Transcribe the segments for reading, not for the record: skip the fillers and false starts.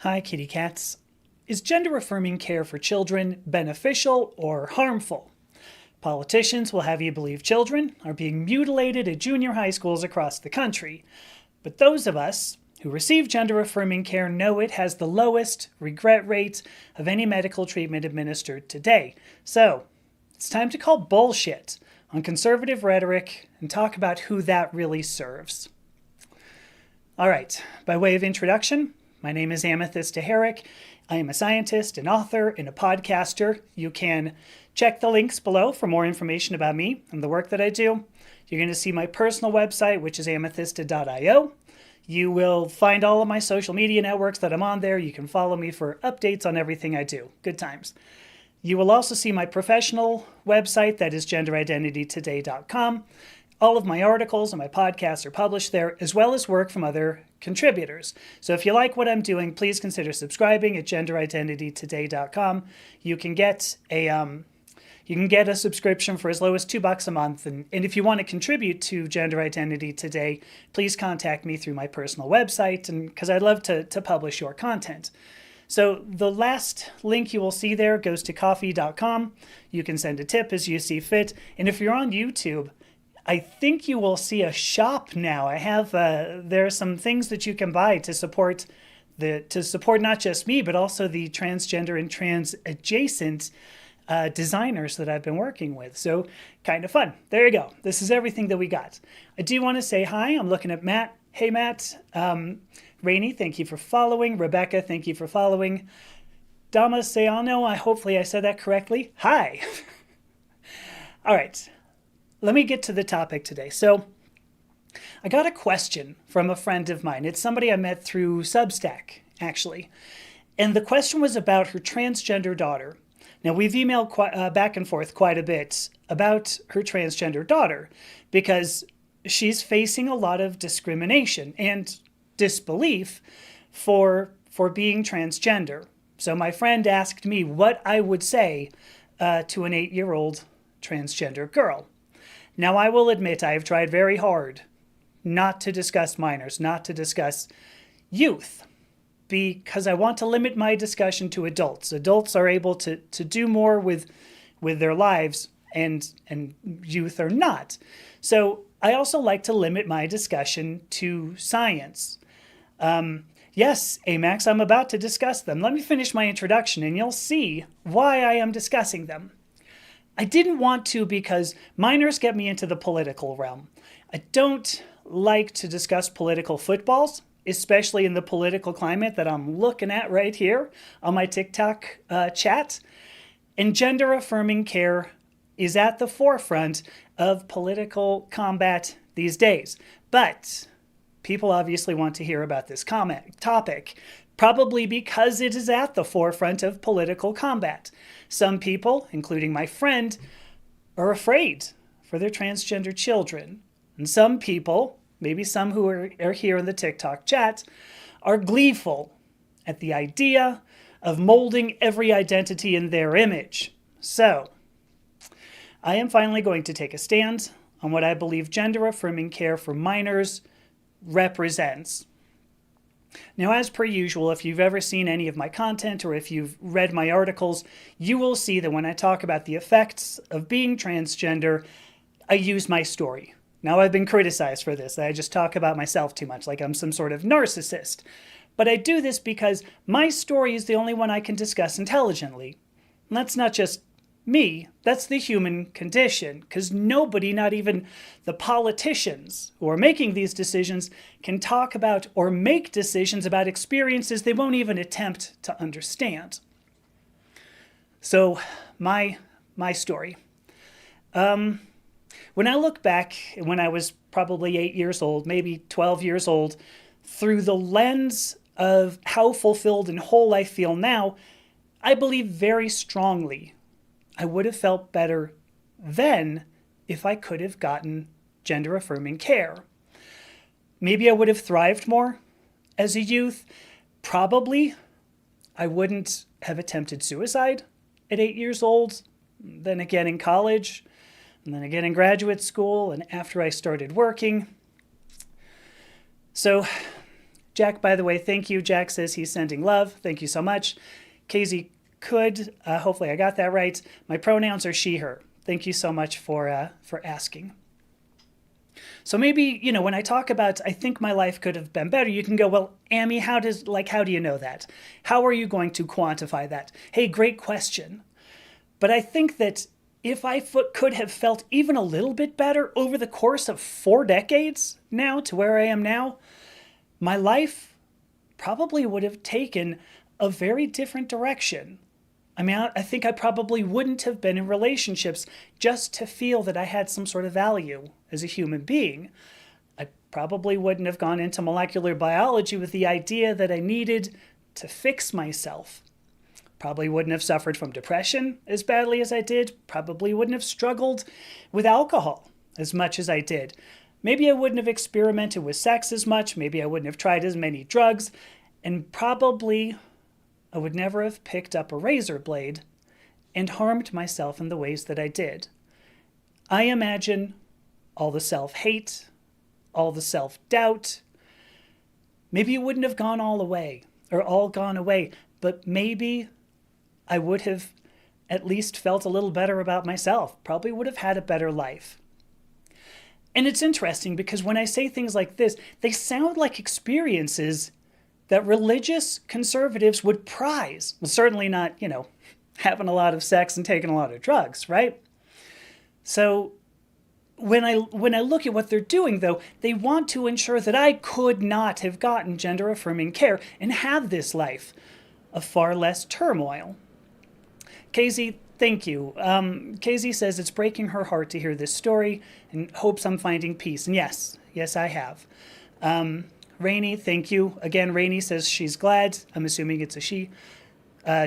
Hi, kitty cats. Is gender-affirming care for children beneficial or harmful? Politicians will have you believe children are being mutilated at junior high schools across the country. But those of us who receive gender-affirming care know it has the lowest regret rate of any medical treatment administered today. So, it's time to call bullshit on conservative rhetoric and talk about who that really serves. All right, by way of introduction, my name is Amethysta. I am a scientist, an author, and a podcaster. You can check the links below for more information about me and the work that I do. You're going to see my personal website, which is amethysta.io. You will find all of my social media networks that I'm on there. You can follow me for updates on everything I do. Good times. You will also see my professional website, that is genderidentitytoday.com. All of my articles and my podcasts are published there, as well as work from other contributors. So if you like what I'm doing, please consider subscribing at genderidentitytoday.com. You can get a subscription for as low as $2 a month. And if you want to contribute to Gender Identity Today, please contact me through my personal website, and because I'd love to publish your content. So the last link you will see there goes to coffee.com. You can send a tip as you see fit. And if you're on YouTube, I think you will see a shop now. I have there are some things that you can buy to support not just me, but also the transgender and trans adjacent designers that I've been working with. So kind of fun. There you go. This is everything that we got. I do want to say hi. I'm looking at Matt. Hey, Matt. Rainey, thank you for following. Rebecca, thank you for following. Dama Seano, hopefully I said that correctly. Hi. All right. Let me get to the topic today. So I got a question from a friend of mine. It's somebody I met through Substack, actually. And the question was about her transgender daughter. Now, we've emailed back and forth quite a bit about her transgender daughter because she's facing a lot of discrimination and disbelief for being transgender. So my friend asked me what I would say to an 8-year-old transgender girl. Now, I will admit I have tried very hard not to discuss minors, not to discuss youth, because I want to limit my discussion to adults. Adults are able to do more with their lives, and youth are not. So I also like to limit my discussion to science. Yes, Amax, I'm about to discuss them. Let me finish my introduction, and you'll see why I am discussing them. I didn't want to because minors get me into the political realm. I don't like to discuss political footballs, especially in the political climate that I'm looking at right here on my TikTok chat. And gender-affirming care is at the forefront of political combat these days. But people obviously want to hear about this topic, probably because it is at the forefront of political combat. Some people, including my friend, are afraid for their transgender children. And some people, maybe some who are here in the TikTok chat, are gleeful at the idea of molding every identity in their image. So, I am finally going to take a stand on what I believe gender-affirming care for minors represents. Now, as per usual, if you've ever seen any of my content or if you've read my articles, you will see that when I talk about the effects of being transgender, I use my story. Now, I've been criticized for this. I just talk about myself too much, like I'm some sort of narcissist. But I do this because my story is the only one I can discuss intelligently. And that's not just me, that's the human condition, because nobody, not even the politicians who are making these decisions, can talk about or make decisions about experiences they won't even attempt to understand. So, my story. When I look back, when I was probably 8 years old, maybe 12 years old, through the lens of how fulfilled and whole I feel now, I believe very strongly I would have felt better then if I could have gotten gender-affirming care. Maybe I would have thrived more as a youth. Probably I wouldn't have attempted suicide at 8 years old, then again in college, and then again in graduate school, and after I started working. So Jack, by the way, thank you. Jack says he's sending love. Thank you so much. Casey hopefully I got that right. My pronouns are she, her. Thank you so much for asking. So maybe, when I talk about, I think my life could have been better, you can go, well, Amy, how do you know that? How are you going to quantify that? Hey, great question. But I think that if I could have felt even a little bit better over the course of 4 decades now to where I am now, my life probably would have taken a very different direction. I mean, I think I probably wouldn't have been in relationships just to feel that I had some sort of value as a human being. I probably wouldn't have gone into molecular biology with the idea that I needed to fix myself. Probably wouldn't have suffered from depression as badly as I did. Probably wouldn't have struggled with alcohol as much as I did. Maybe I wouldn't have experimented with sex as much. Maybe I wouldn't have tried as many drugs. And probably I would never have picked up a razor blade and harmed myself in the ways that I did. I imagine all the self-hate, all the self-doubt, maybe it wouldn't have gone all away, but maybe I would have at least felt a little better about myself, probably would have had a better life. And it's interesting because when I say things like this, they sound like experiences that religious conservatives would prize. Well, certainly not, having a lot of sex and taking a lot of drugs, right? So when I look at what they're doing, though, they want to ensure that I could not have gotten gender-affirming care and have this life of far less turmoil. Casey, thank you. Casey says it's breaking her heart to hear this story and hopes I'm finding peace. And yes, I have. Rainey, thank you. Again, Rainey says she's glad. I'm assuming it's a she.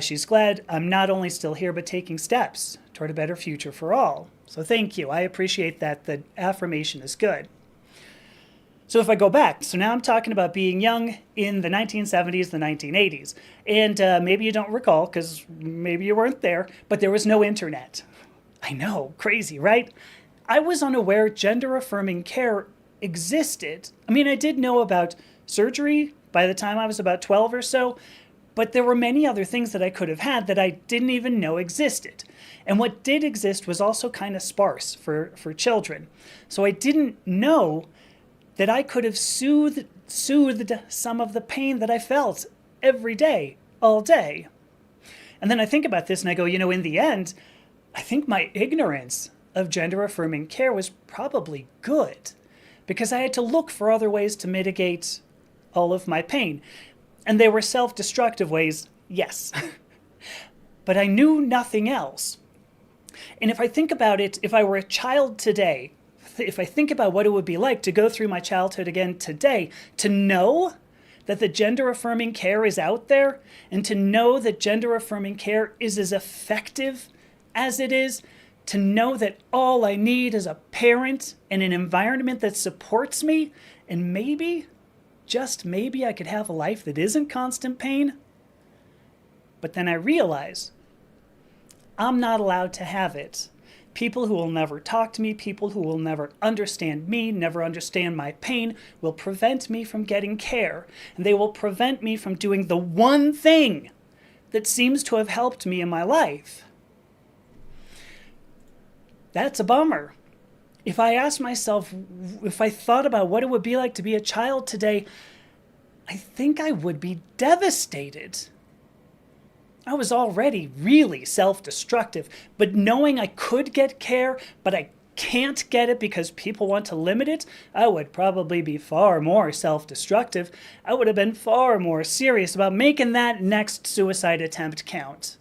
She's glad I'm not only still here, but taking steps toward a better future for all. So thank you. I appreciate that. The affirmation is good. So if I go back, so now I'm talking about being young in the 1970s, the 1980s. And maybe you don't recall, because maybe you weren't there, but there was no internet. I know, crazy, right? I was unaware gender-affirming care existed. I mean, I did know about surgery by the time I was about 12 or so, but there were many other things that I could have had that I didn't even know existed. And what did exist was also kind of sparse for children. So I didn't know that I could have soothed some of the pain that I felt every day, all day. And then I think about this and I go, in the end, I think my ignorance of gender-affirming care was probably good, because I had to look for other ways to mitigate all of my pain. And they were self-destructive ways, yes. But I knew nothing else. And if I think about it, if I were a child today, if I think about what it would be like to go through my childhood again today, to know that the gender-affirming care is out there, and to know that gender-affirming care is as effective as it is, to know that all I need is a parent and an environment that supports me, and maybe, just maybe, I could have a life that isn't constant pain. But then I realize I'm not allowed to have it. People who will never talk to me, people who will never understand me, never understand my pain, will prevent me from getting care. And they will prevent me from doing the one thing that seems to have helped me in my life. That's a bummer. If I asked myself, if I thought about what it would be like to be a child today, I think I would be devastated. I was already really self-destructive, but knowing I could get care, but I can't get it because people want to limit it, I would probably be far more self-destructive. I would have been far more serious about making that next suicide attempt count.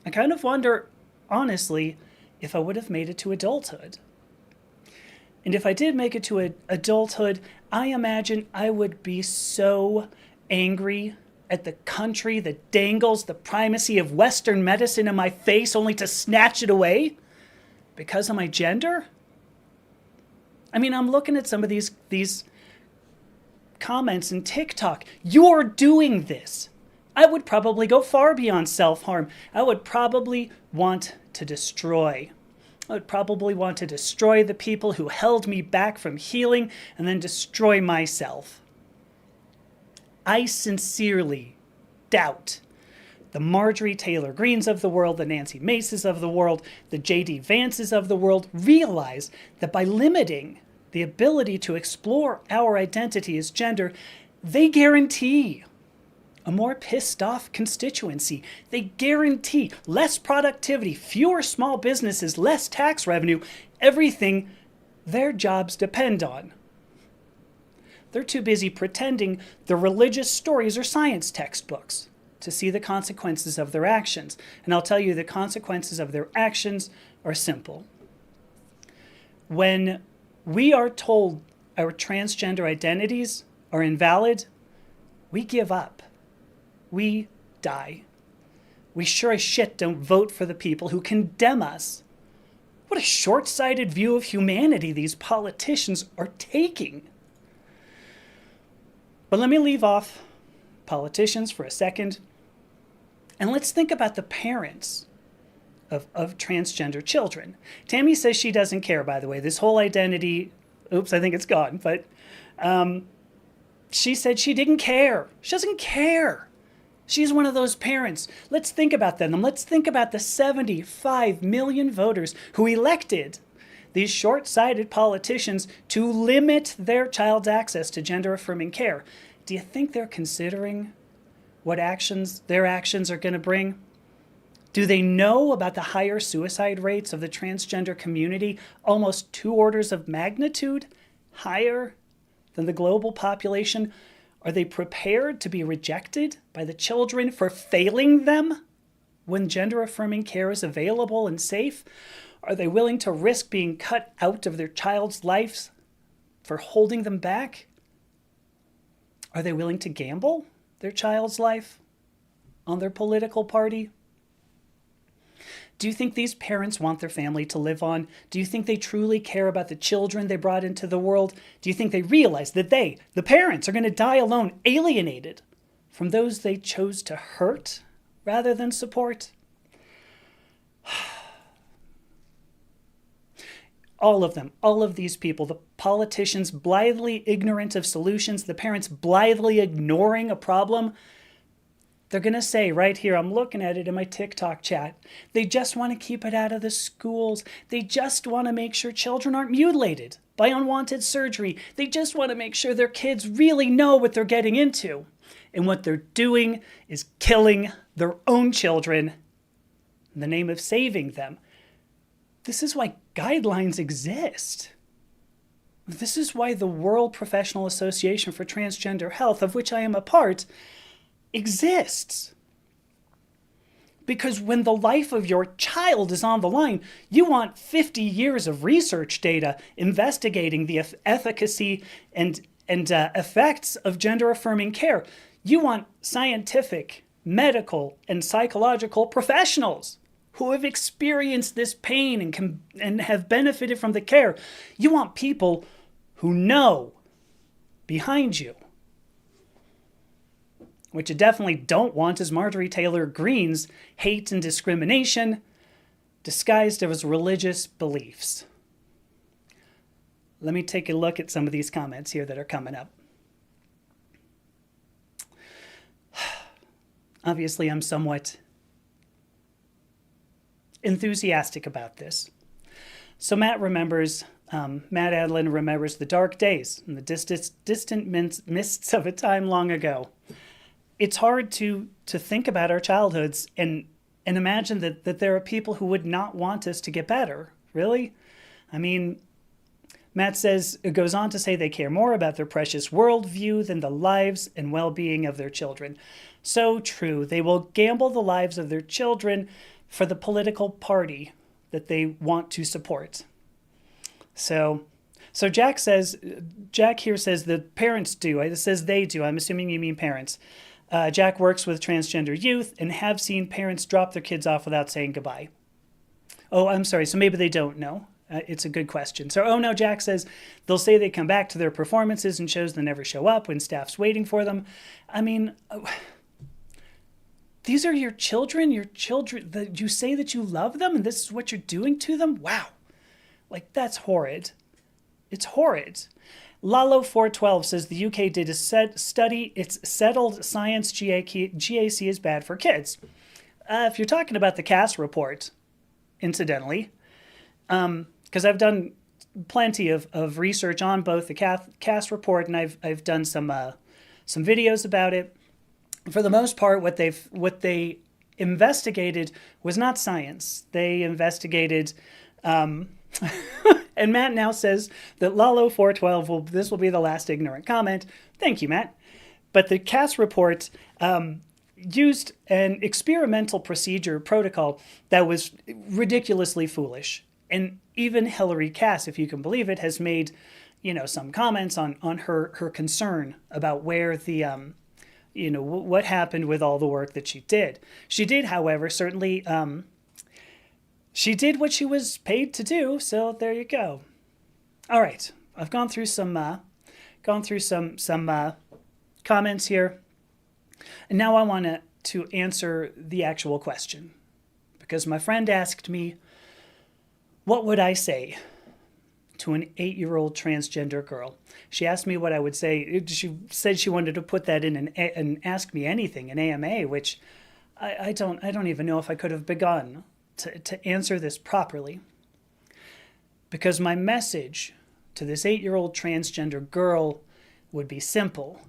I kind of wonder, honestly, if I would have made it to adulthood. And if I did make it to adulthood, I imagine I would be so angry at the country that dangles the primacy of Western medicine in my face only to snatch it away because of my gender. I mean, I'm looking at some of these comments in TikTok. You're doing this. I would probably go far beyond self-harm. I would probably want to destroy. I would probably want to destroy the people who held me back from healing and then destroy myself. I sincerely doubt the Marjorie Taylor Greenes of the world, the Nancy Maces of the world, the J.D. Vances of the world realize that by limiting the ability to explore our identity as gender, they guarantee a more pissed off constituency. They guarantee less productivity, fewer small businesses, less tax revenue, everything their jobs depend on. They're too busy pretending the religious stories are science textbooks to see the consequences of their actions. And I'll tell you, the consequences of their actions are simple. When we are told our transgender identities are invalid, we give up. We die. We sure as shit don't vote for the people who condemn us. What a short-sighted view of humanity these politicians are taking. But let me leave off politicians for a second, and let's think about the parents of transgender children. Tammy says she doesn't care, by the way. This whole identity, oops, I think it's gone, but she said she didn't care. She doesn't care. She's one of those parents. Let's think about them. Let's think about the 75 million voters who elected these short-sighted politicians to limit their child's access to gender-affirming care. Do you think they're considering what their actions are going to bring? Do they know about the higher suicide rates of the transgender community, almost 2 orders of magnitude higher than the global population? Are they prepared to be rejected by the children for failing them when gender-affirming care is available and safe? Are they willing to risk being cut out of their child's lives for holding them back? Are they willing to gamble their child's life on their political party? Do you think these parents want their family to live on? Do you think they truly care about the children they brought into the world? Do you think they realize that they, the parents, are going to die alone, alienated from those they chose to hurt rather than support? All of them, all of these people, the politicians blithely ignorant of solutions, the parents blithely ignoring a problem, they're going to say right here, I'm looking at it in my TikTok chat, they just want to keep it out of the schools. They just want to make sure children aren't mutilated by unwanted surgery. They just want to make sure their kids really know what they're getting into. And what they're doing is killing their own children in the name of saving them. This is why guidelines exist. This is why the World Professional Association for Transgender Health, of which I am a part, exists. Because when the life of your child is on the line, you want 50 years of research data investigating the efficacy and effects of gender-affirming care. You want scientific, medical, and psychological professionals who have experienced this pain and have benefited from the care. You want people who know behind you. What you definitely don't want is Marjorie Taylor Greene's hate and discrimination disguised as religious beliefs. Let me take a look at some of these comments here that are coming up. Obviously, I'm somewhat enthusiastic about this. So Matt Adlin remembers the dark days and the distant mists of a time long ago. It's hard to think about our childhoods and imagine that there are people who would not want us to get better. Really? I mean, Matt goes on to say they care more about their precious worldview than the lives and well-being of their children. So true. They will gamble the lives of their children for the political party that they want to support. So Jack here says the parents do. It says they do. I'm assuming you mean parents. Jack works with transgender youth and have seen parents drop their kids off without saying goodbye. Oh, I'm sorry. So maybe they don't know. It's a good question. So, no, Jack says they'll say they come back to their performances and shows that never show up when staff's waiting for them. I mean, these are your children, that you say that you love them and this is what you're doing to them? Wow. Like, that's horrid. It's horrid. Lalo412 says the UK did a study. It's settled science GAC is bad for kids. If you're talking about the Cass report, incidentally, because I've done plenty of research on both the Cass report, and I've done some videos about it. For the most part, what they investigated was not science. They investigated, and Matt now says that Lalo412 this will be the last ignorant comment. Thank you, Matt. But the Cass report used an experimental procedure protocol that was ridiculously foolish. And even Hillary Cass, if you can believe it, has made, some comments on her concern about where the, what happened with all the work that she did. She did, however, certainly, she did what she was paid to do. So there you go. All right. I've gone through some comments here. And now I want to answer the actual question, because my friend asked me, what would I say to an 8-year-old transgender girl? She asked me what I would say. She said she wanted to put that in and ask me anything, an AMA, which I don't even know if I could have begun to answer this properly. Because my message to this 8-year-old transgender girl would be simple.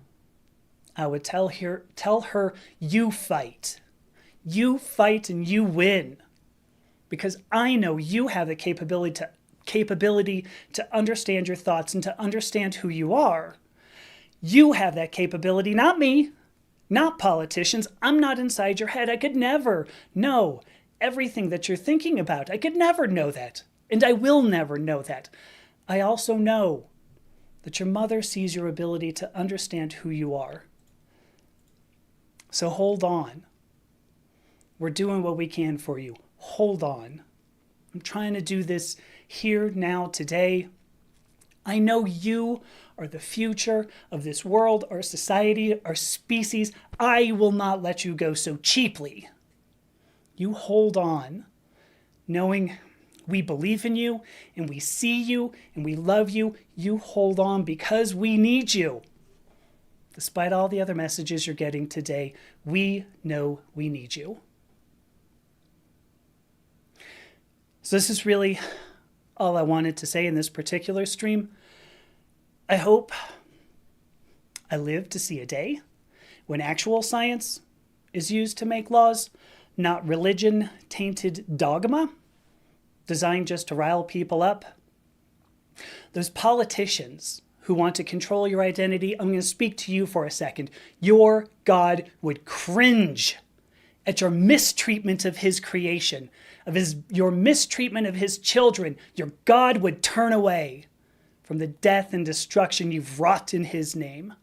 I would tell her, you fight. You fight and you win. Because I know you have the capability to understand your thoughts and to understand who you are. You have that capability, not me, not politicians. I'm not inside your head. I could never know everything that you're thinking about. I could never know that. And I will never know that. I also know that your mother sees your ability to understand who you are. So hold on. We're doing what we can for you. Hold on. I'm trying to do this here, now, today. I know you are the future of this world, our society, our species. I will not let you go so cheaply. You hold on, knowing we believe in you, and we see you, and we love you. You hold on because we need you. Despite all the other messages you're getting today, we know we need you. So this is really all I wanted to say in this particular stream. I hope I live to see a day when actual science is used to make laws, not religion-tainted dogma designed just to rile people up. Those politicians who want to control your identity, I'm going to speak to you for a second. Your God would cringe at your mistreatment of his creation, your mistreatment of his children. Your God would turn away from the death and destruction you've wrought in his name.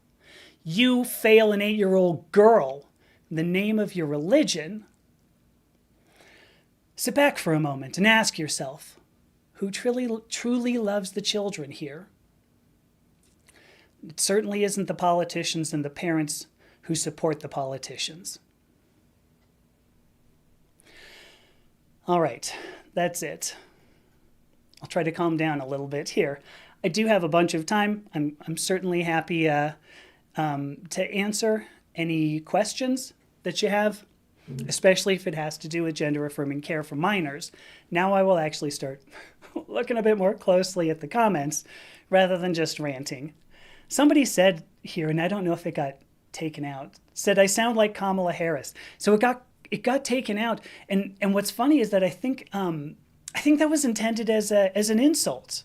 You fail an 8-year-old girl in the name of your religion. Sit back for a moment and ask yourself, who truly loves the children here? It certainly isn't the politicians and the parents who support the politicians. All right, that's it. I'll try to calm down a little bit here. I do have a bunch of time. I'm certainly happy to answer any questions that you have, especially if it has to do with gender-affirming care for minors. Now I will actually start looking a bit more closely at the comments rather than just ranting. Somebody said here, and I don't know if it got taken out, said I sound like Kamala Harris. So it got taken out. And what's funny is that I think that was intended as an insult.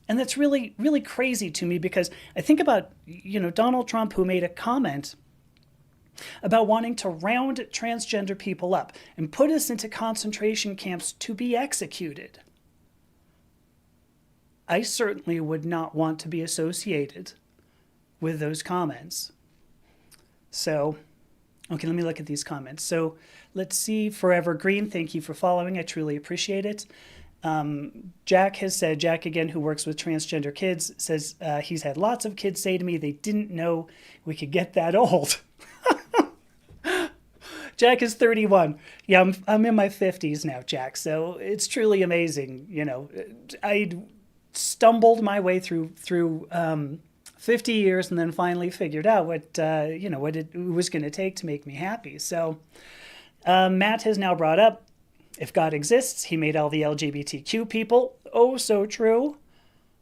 And that's really, really crazy to me, because I think about, Donald Trump, who made a comment about wanting to round transgender people up and put us into concentration camps to be executed. I certainly would not want to be associated with those comments. So, okay, let me look at these comments. So let's see. Forever Green, thank you for following. I truly appreciate it. Jack has said, Jack again, who works with transgender kids, says he's had lots of kids say to me they didn't know we could get that old. Jack is 31. Yeah, I'm in my 50s now, Jack. So it's truly amazing. stumbled my way through 50 years and then finally figured out what it was going to take to make me happy. So Matt has now brought up, if God exists, he made all the LGBTQ people. Oh, so true.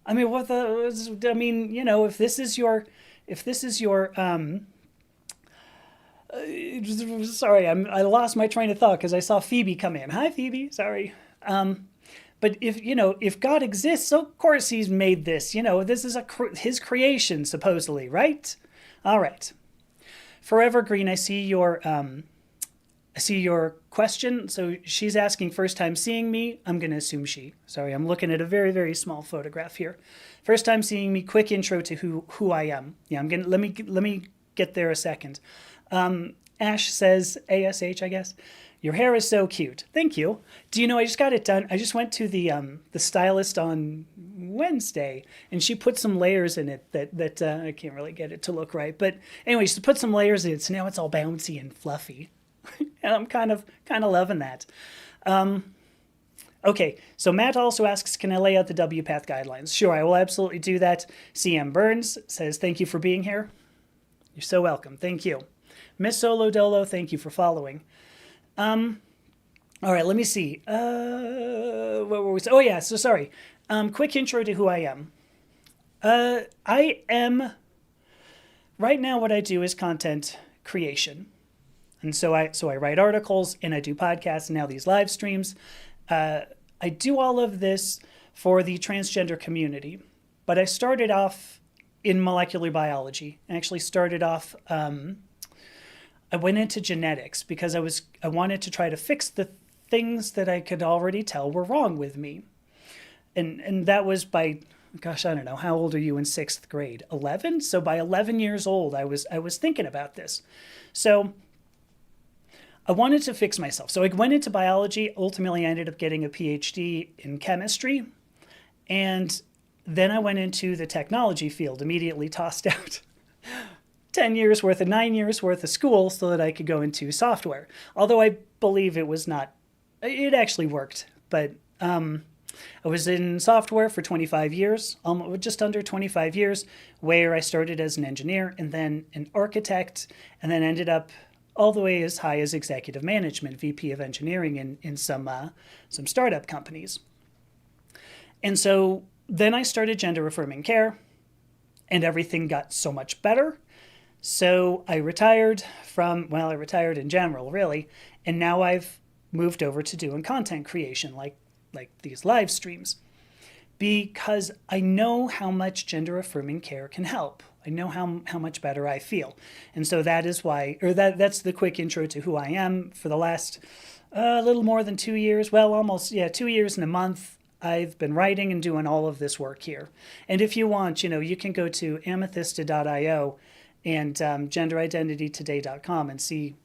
I mean, if this is your sorry, I lost my train of thought because I saw Phoebe come in. Hi, Phoebe. Sorry. But if God exists, of course he's made this. This is his creation, supposedly, right? All right. Forever Green, I see your question. So she's asking, first time seeing me. I'm going to assume she. Sorry, I'm looking at a very, very small photograph here. First time seeing me. Quick intro to who I am. Yeah, let me get there a second. Ash says, ASH, I guess. Your hair is so cute. Thank you. Do you know, I just got it done. I just went to the stylist on Wednesday, and she put some layers in it that I can't really get it to look right. But anyway, she put some layers in it, so now it's all bouncy and fluffy. And I'm kind of loving that. Okay, so Matt also asks, can I lay out the WPATH guidelines? Sure, I will absolutely do that. CM Burns says, thank you for being here. You're so welcome. Thank you. Miss Solo Dolo, thank you for following. All right, let me see. What were we? Oh yeah, so sorry. Quick intro to who I am. I am, right now what I do is content creation. And so I write articles and I do podcasts and now these live streams. I do all of this for the transgender community, but I started off in molecular biology. I actually started off, I went into genetics because I wanted to try to fix the things that I could already tell were wrong with me. And that was by, gosh, I don't know, how old are you in 6th grade? 11? So by 11 years old, I was thinking about this. So I wanted to fix myself. So I went into biology. Ultimately, I ended up getting a Ph.D. in chemistry. And then I went into the technology field, immediately tossed out 9 years worth of school so that I could go into software. Although I believe it actually worked. But I was in software for 25 years, just under 25 years, where I started as an engineer and then an architect, and then ended up all the way as high as executive management, VP of engineering in some startup companies. And so then I started gender-affirming care, and everything got so much better. So I retired I retired in general, really, and now I've moved over to doing content creation, like these live streams, because I know how much gender-affirming care can help. I know how much better I feel. And so that is why, that's the quick intro to who I am. For the last a little more than 2 years, 2 years and a month, I've been writing and doing all of this work here. And if you want, you can go to amethysta.io and genderidentitytoday.com and see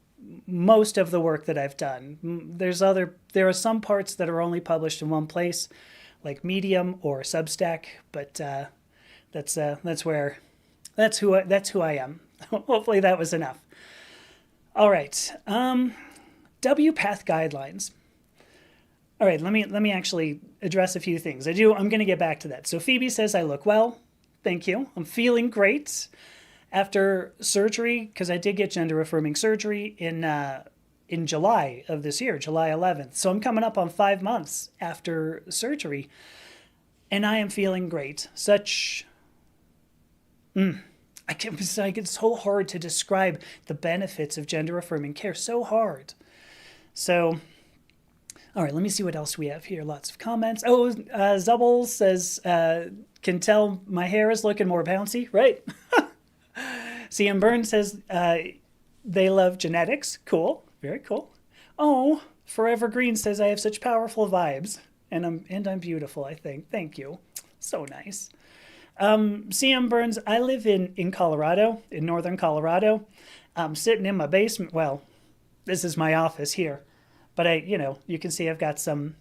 most of the work that I've done. There are some parts that are only published in one place, like Medium or Substack, but that's who I am. Hopefully that was enough. All right. WPATH guidelines. All right, let me actually address a few things. I'm going to get back to that. So Phoebe says I look well. Thank you. I'm feeling great after surgery, because I did get gender-affirming surgery in July of this year, July 11th. So I'm coming up on 5 months after surgery, and I am feeling great. It's so hard to describe the benefits of gender-affirming care. So hard. So, all right, let me see what else we have here. Lots of comments. Oh, Zubble says, can tell my hair is looking more bouncy, right? CM Burns says, they love genetics. Cool. Very cool. Oh, Forever Green says, I have such powerful vibes. And I'm beautiful, I think. Thank you. So nice. CM Burns, I live in Colorado, in northern Colorado. I'm sitting in my basement. Well, this is my office here. But you can see I've got some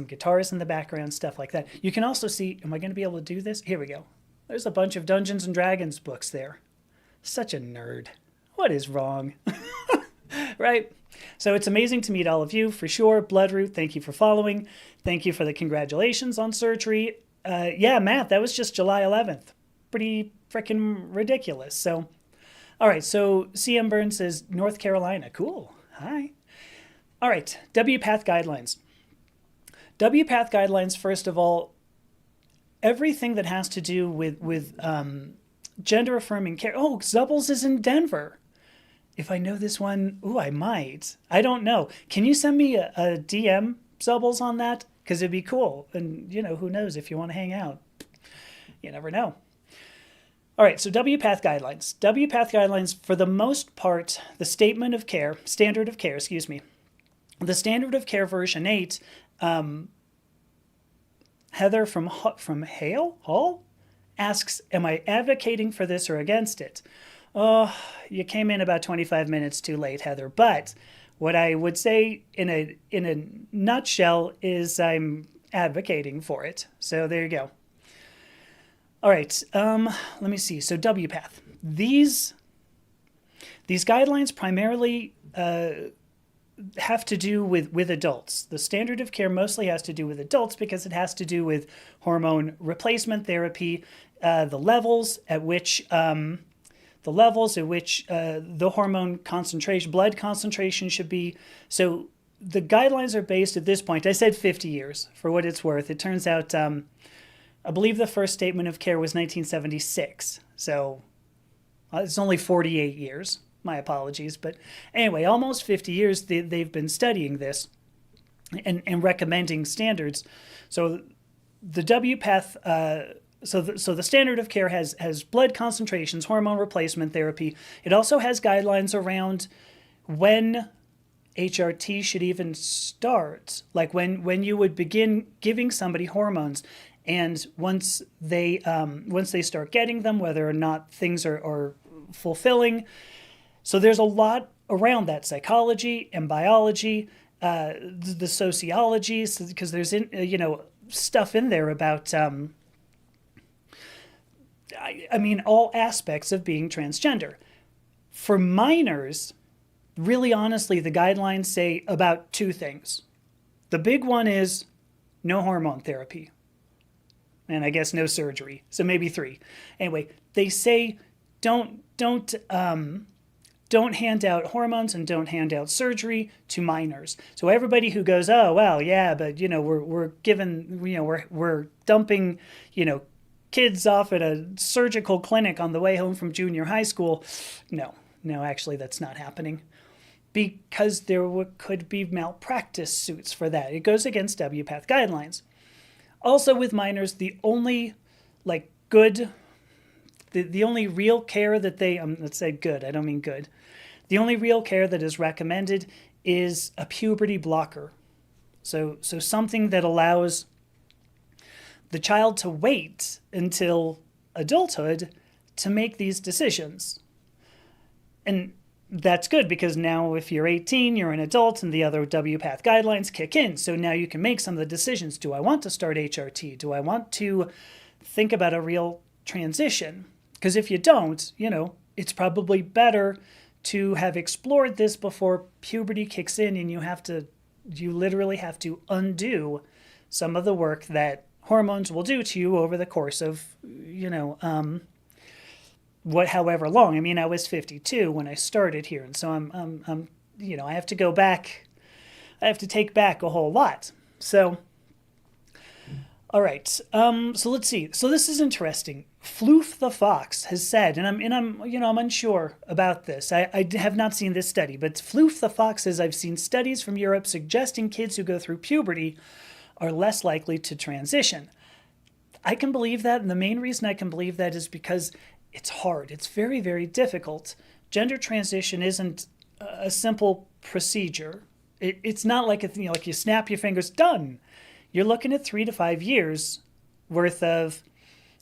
guitars in the background, stuff like that. You can also see, am I going to be able to do this? Here we go. There's a bunch of Dungeons and Dragons books there. Such a nerd. What is wrong? Right? So it's amazing to meet all of you, for sure. Bloodroot, thank you for following. Thank you for the congratulations on surgery. Yeah, Matt, that was just July 11th. Pretty freaking ridiculous. So, all right. So CM Burns says North Carolina. Cool. Hi. All right. WPATH guidelines. WPATH guidelines, first of all, everything that has to do with gender affirming care. Oh, Zubbles is in Denver. If I know this one, ooh, I might. I don't know. Can you send me a DM, Zubbles, on that? Because it'd be cool. And, who knows if you want to hang out. You never know. All right, so WPATH guidelines. WPATH guidelines, for the most part, the standard of care, the standard of care version 8, Heather from Hall asks, am I advocating for this or against it? Oh, you came in about 25 minutes too late, Heather. But what I would say in a nutshell is I'm advocating for it. So there you go. All right, let me see. So WPATH. These guidelines primarily have to do with adults. The standard of care mostly has to do with adults because it has to do with hormone replacement therapy, the levels at which the hormone concentration, blood concentration should be. So the guidelines are based at this point. I said 50 years for what it's worth. It turns out, I believe the first statement of care was 1976. So it's only 48 years. My apologies. But anyway, almost 50 years they've been studying this and recommending standards. So the WPATH, so the standard of care has blood concentrations, hormone replacement therapy. It also has guidelines around when HRT should even start, like when you would begin giving somebody hormones, and once they start getting them, whether or not things are fulfilling. So there's a lot around that, psychology and biology, the sociology, because there's stuff in there about all aspects of being transgender. For minors, really honestly, the guidelines say about two things. The big one is no hormone therapy, and I guess no surgery. So maybe three. Anyway, they say don't hand out hormones and don't hand out surgery to minors. So everybody who goes, oh well, yeah, but we're dumping kids off at a surgical clinic on the way home from junior high school. No, actually that's not happening, because there could be malpractice suits for that. It goes against WPATH guidelines. Also with minors, the only the only real care that they, let's say good, I don't mean good. The only real care that is recommended is a puberty blocker. So something that allows the child to wait until adulthood to make these decisions. And that's good because now if you're 18, you're an adult and the other WPATH guidelines kick in. So now you can make some of the decisions. Do I want to start HRT? Do I want to think about a real transition? Because if you don't, it's probably better to have explored this before puberty kicks in and you literally have to undo some of the work that hormones will do to you over the course of, however long. I was 52 when I started here, and so I'm I have to go back. I have to take back a whole lot. So, all right. So let's see. So this is interesting. Floof the Fox has said, and I'm unsure about this. I have not seen this study, but Floof the Fox says, I've seen studies from Europe suggesting kids who go through puberty are less likely to transition. I can believe that, and the main reason I can believe that is because it's hard. It's very, very difficult. Gender transition isn't a simple procedure. It's not like like you snap your fingers, done. You're looking at 3 to 5 years worth of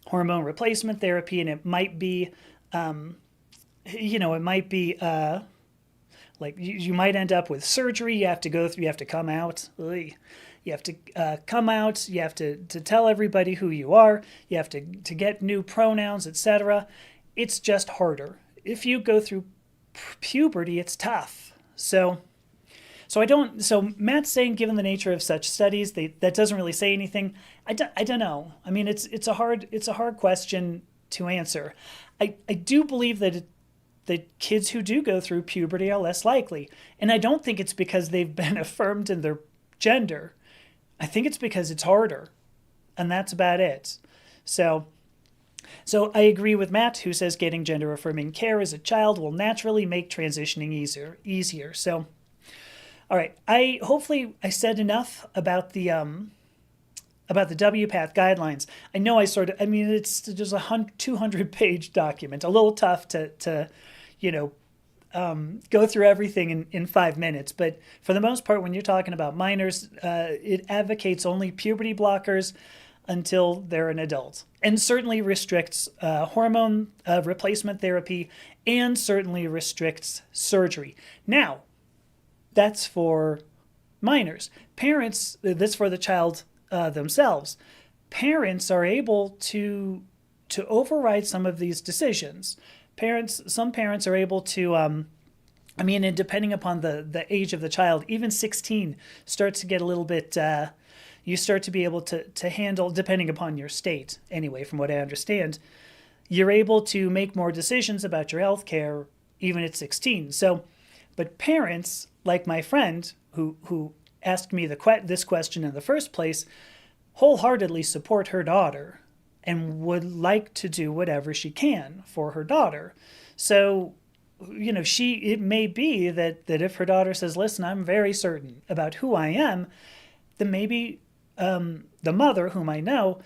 hormone replacement therapy, and it might be, you might end up with surgery. You have to go through. You have to come out. You have to come out. You have to tell everybody who you are. You have to get new pronouns, etc. It's just harder. If you go through puberty, it's tough. So So Matt's saying, given the nature of such studies, that doesn't really say anything. I don't know. I mean, it's a hard question to answer. I do believe that kids who do go through puberty are less likely. And I don't think it's because they've been affirmed in their gender. I think it's because it's harder. And that's about it. So I agree with Matt, who says getting gender-affirming care as a child will naturally make transitioning easier. So, all right. Hopefully I said enough about the WPATH guidelines. I know it's just a 200-page document, a little tough to go through everything in 5 minutes. But for the most part, when you're talking about minors, it advocates only puberty blockers until they're an adult, and certainly restricts hormone replacement therapy, and certainly restricts surgery. Now, that's for minors. Parents, that's for the child themselves. Parents are able to override some of these decisions. Some parents are able to, and depending upon the age of the child, even 16 starts to get a little bit, you start to be able to handle, depending upon your state, anyway, from what I understand, you're able to make more decisions about your health care even at 16. So, but parents, like my friend who asked me this question in the first place, wholeheartedly support her daughter and would like to do whatever she can for her daughter. So, it may be that if her daughter says, listen, I'm very certain about who I am, then maybe the mother, whom I know,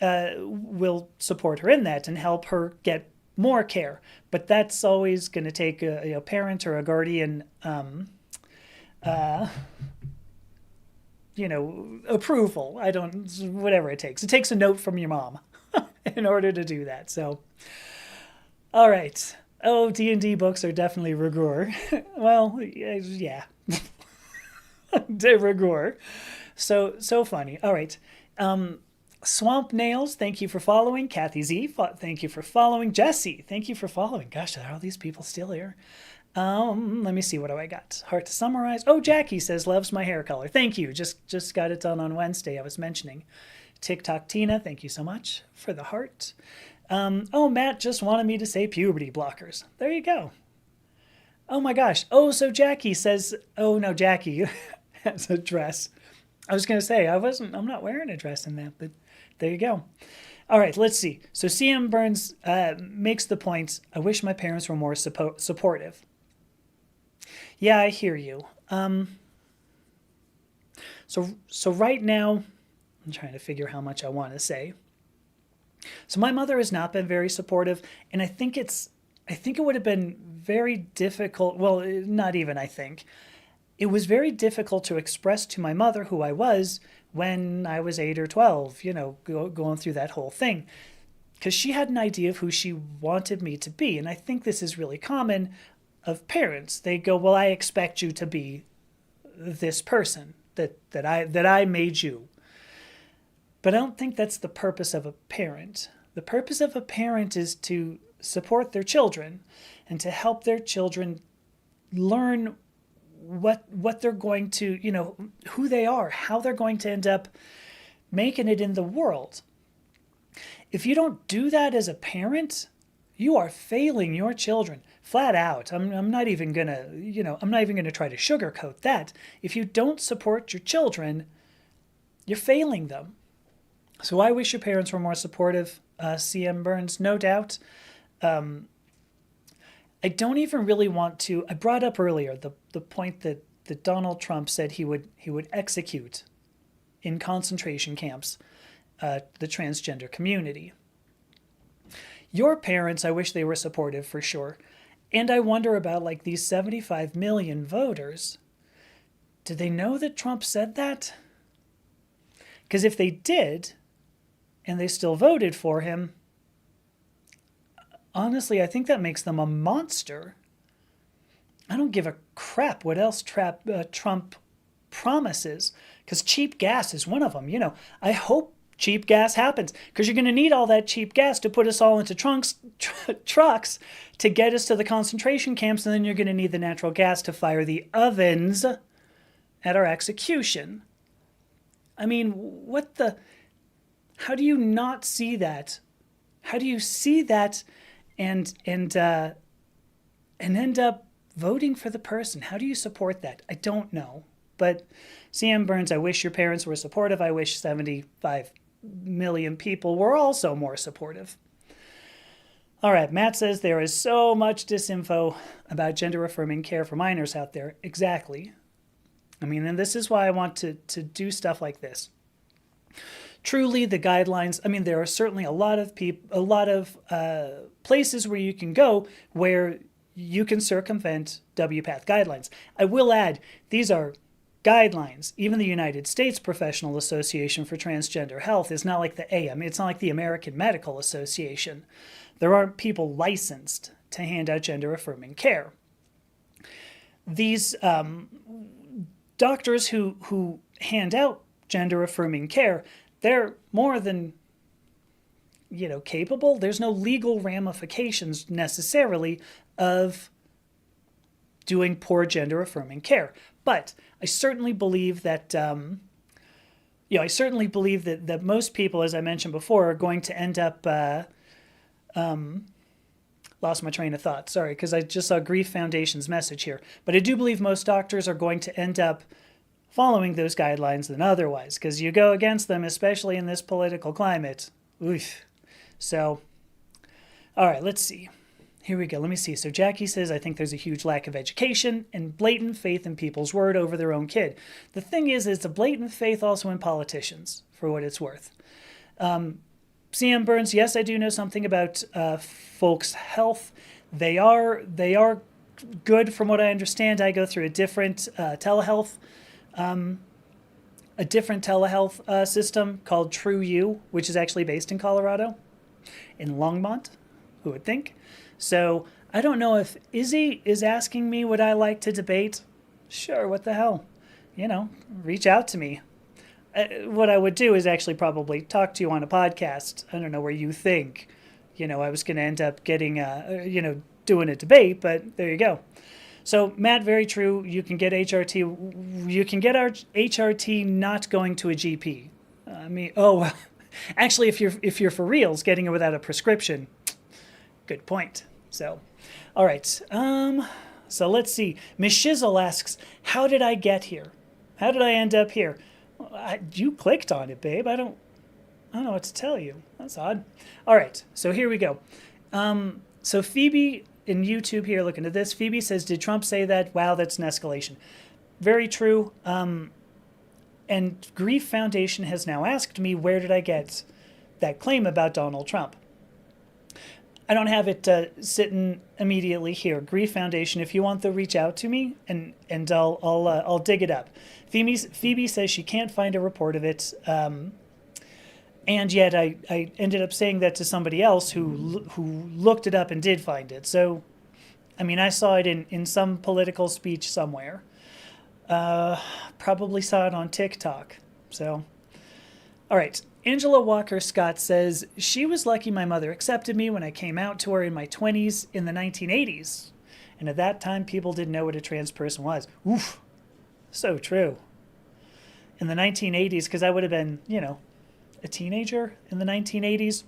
will support her in that and help her get more care. But that's always going to take a parent or a guardian, approval. Whatever it takes. It takes a note from your mom in order to do that. So, all right. Oh, D&D books are definitely rigueur. Well, yeah. De rigueur. So funny. All right. Swamp Nails, thank you for following. Kathy Z, thank you for following. Jesse, thank you for following. Gosh, are all these people still here? Let me see, what do I got? Hard to summarize. Oh, Jackie says, loves my hair color. Thank you. Just got it done on Wednesday, I was mentioning. TikTok Tina, thank you so much for the heart. Matt just wanted me to say puberty blockers. There you go. Oh my gosh. Oh, so Jackie says, oh no, Jackie has a dress. I was going to say, I'm not wearing a dress in that, but there you go. All right, let's see. So CM Burns makes the point, I wish my parents were more supportive. Yeah, I hear you. So right now, I'm trying to figure how much I want to say. So my mother has not been very supportive, and I think it would have been very difficult. Well, not even I think. It was very difficult to express to my mother who I was when I was 8 or 12, going through that whole thing. Because she had an idea of who she wanted me to be. And I think this is really common of parents. They go, well, I expect you to be this person that I made you. But I don't think that's the purpose of a parent. The purpose of a parent is to support their children and to help their children learn what they're going to, who they are, how they're going to end up making it in the world. If you don't do that as a parent, you are failing your children flat out. I'm not even gonna, I'm not even gonna try to sugarcoat that. If you don't support your children, you're failing them. So I wish your parents were more supportive, CM Burns, no doubt. I don't even really want to. I brought up earlier the point that Donald Trump said he would execute in concentration camps the transgender community. Your parents, I wish they were supportive for sure. And I wonder about these 75 million voters. Did they know that Trump said that? Because if they did, and they still voted for him, honestly, I think that makes them a monster. I don't give a crap what else Trump promises, because cheap gas is one of them. I hope cheap gas happens, because you're going to need all that cheap gas to put us all into trucks to get us to the concentration camps, and then you're going to need the natural gas to fire the ovens at our execution. I mean, what the... How do you not see that? How do you see that and end up voting for the person? How do you support that? I don't know. But CM Burns, I wish your parents were supportive. I wish 75 million people were also more supportive. All right, Matt says there is so much disinfo about gender-affirming care for minors out there. Exactly. I mean, and this is why I want to do stuff like this. Truly, the guidelines, I mean, there are certainly a lot of places where you can go where you can circumvent WPATH guidelines. I will add, these are guidelines. Even the United States Professional Association for Transgender Health is not like the AM. It's not like the American Medical Association. There aren't people licensed to hand out gender-affirming care. These doctors who hand out gender-affirming care, they're more than, capable. There's no legal ramifications necessarily of doing poor gender-affirming care. But I certainly believe that, that most people, as I mentioned before, are going to end up, lost my train of thought, sorry, because I just saw Grief Foundation's message here. But I do believe most doctors are going to end up following those guidelines than otherwise, because you go against them, especially in this political climate. Oof. So, all right, let's see. Here we go. Let me see. So Jackie says, I think there's a huge lack of education and blatant faith in people's word over their own kid. The thing is, it's a blatant faith also in politicians, for what it's worth. CM Burns, yes, I do know something about folks' health. They are good from what I understand. I go through a different telehealth system called True You, which is actually based in Colorado, in Longmont, who would think. So I don't know if Izzy is asking me would I like to debate. Sure, what the hell? Reach out to me. What I would do is actually probably talk to you on a podcast. I don't know where you think, I was going to end up getting, doing a debate, but there you go. So Matt, very true. You can get HRT. You can get our HRT not going to a GP. Actually, if you're for reals, getting it without a prescription. Good point. So, all right. So let's see. Miss Shizzle asks, how did I get here? How did I end up here? You clicked on it, babe. I don't know what to tell you. That's odd. All right. So here we go. So Phoebe in YouTube here, looking at this, Phoebe says, did Trump say that? Wow, that's an escalation. Very true. And Grief Foundation has now asked me, where did I get that claim about Donald Trump? I don't have it sitting immediately here. Grief Foundation, if you want to reach out to me, and I'll dig it up. Phoebe says she can't find a report of it, and yet I ended up saying that to somebody else who looked it up and did find it. So, I saw it in some political speech somewhere. Probably saw it on TikTok. So, all right. Angela Walker Scott says, she was lucky my mother accepted me when I came out to her in my 20s in the 1980s. And at that time, people didn't know what a trans person was. Oof. So true. In the 1980s, because I would have been, a teenager in the 1980s.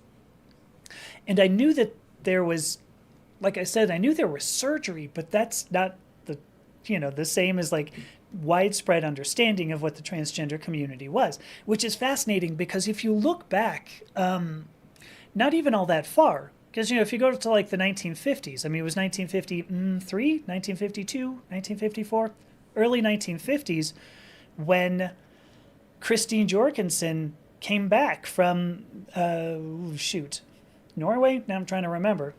And I knew that there was, like I said, I knew there was surgery, but that's not the same as widespread understanding of what the transgender community was, which is fascinating because if you look back, not even all that far, because, if you go to the 1950s, it was 1953, 1952, 1954, early 1950s, when Christine Jorgensen came back from, Norway? Now I'm trying to remember.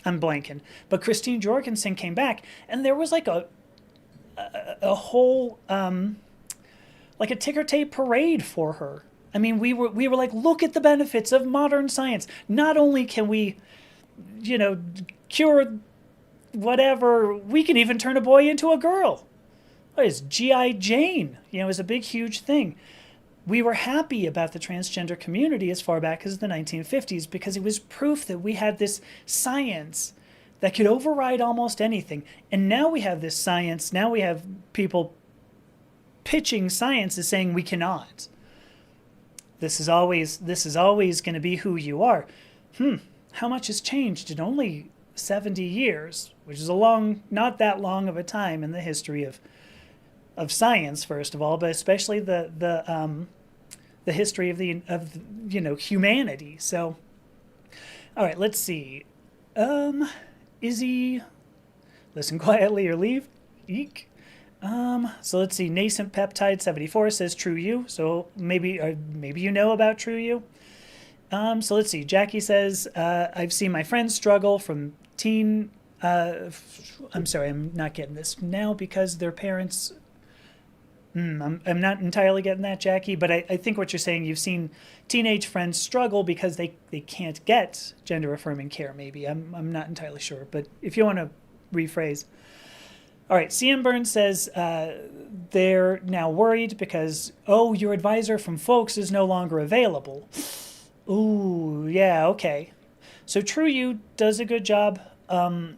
I'm blanking. But Christine Jorgensen came back, and there was a whole a ticker tape parade for her. We were like, look at the benefits of modern science. Not only can we, cure whatever, we can even turn a boy into a girl. It's G.I. Jane. It was a big, huge thing. We were happy about the transgender community as far back as the 1950s because it was proof that we had this science that could override almost anything. And now we have this science. Now we have people pitching science as saying we cannot. This is always going to be who you are. How much has changed in only 70 years, which is not that long of a time in the history of science, first of all, but especially the history of humanity. So, all right, let's see. Izzy, listen quietly or leave. Eek. So let's see. Nascent Peptide 74 says True You. So maybe you know about True You. So let's see. Jackie says, I've seen my friends struggle from teen. I'm sorry, I'm not getting this now because their parents. I'm not entirely getting that, Jackie, but I think what you're saying, you've seen teenage friends struggle because they can't get gender-affirming care, maybe. I'm not entirely sure, but if you want to rephrase. All right, CM Burns says they're now worried because, your advisor from Folks is no longer available. Ooh, yeah, okay. So True You does a good job. I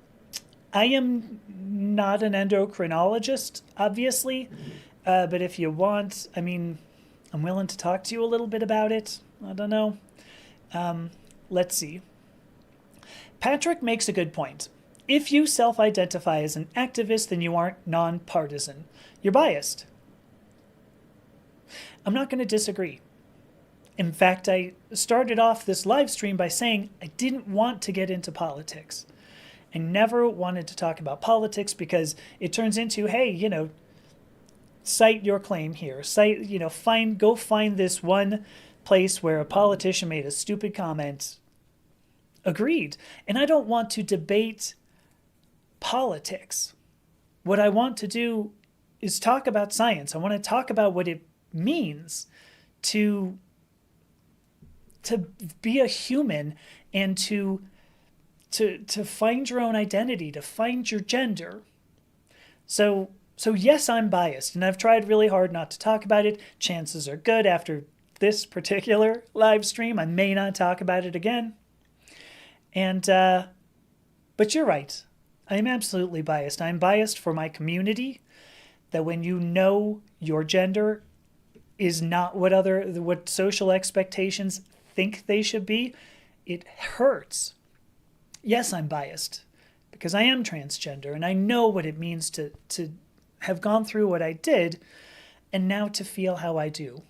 am not an endocrinologist, obviously, but if you want, I'm willing to talk to you a little bit about it. I don't know. Let's see. Patrick makes a good point. If you self-identify as an activist, then you aren't nonpartisan. You're biased. I'm not going to disagree. In fact, I started off this live stream by saying I didn't want to get into politics. I never wanted to talk about politics because it turns into, hey, cite your claim here. Go find this one place where a politician made a stupid comment. Agreed. And I don't want to debate politics. What I want to do is talk about science. I want to talk about what it means to be a human and to find your own identity, to find your gender. So yes, I'm biased, and I've tried really hard not to talk about it. Chances are good after this particular live stream, I may not talk about it again. And but you're right. I'm absolutely biased. I'm biased for my community, that when you know your gender is not what social expectations think they should be, it hurts. Yes, I'm biased because I am transgender and I know what it means to have gone through what I did and now to feel how I do.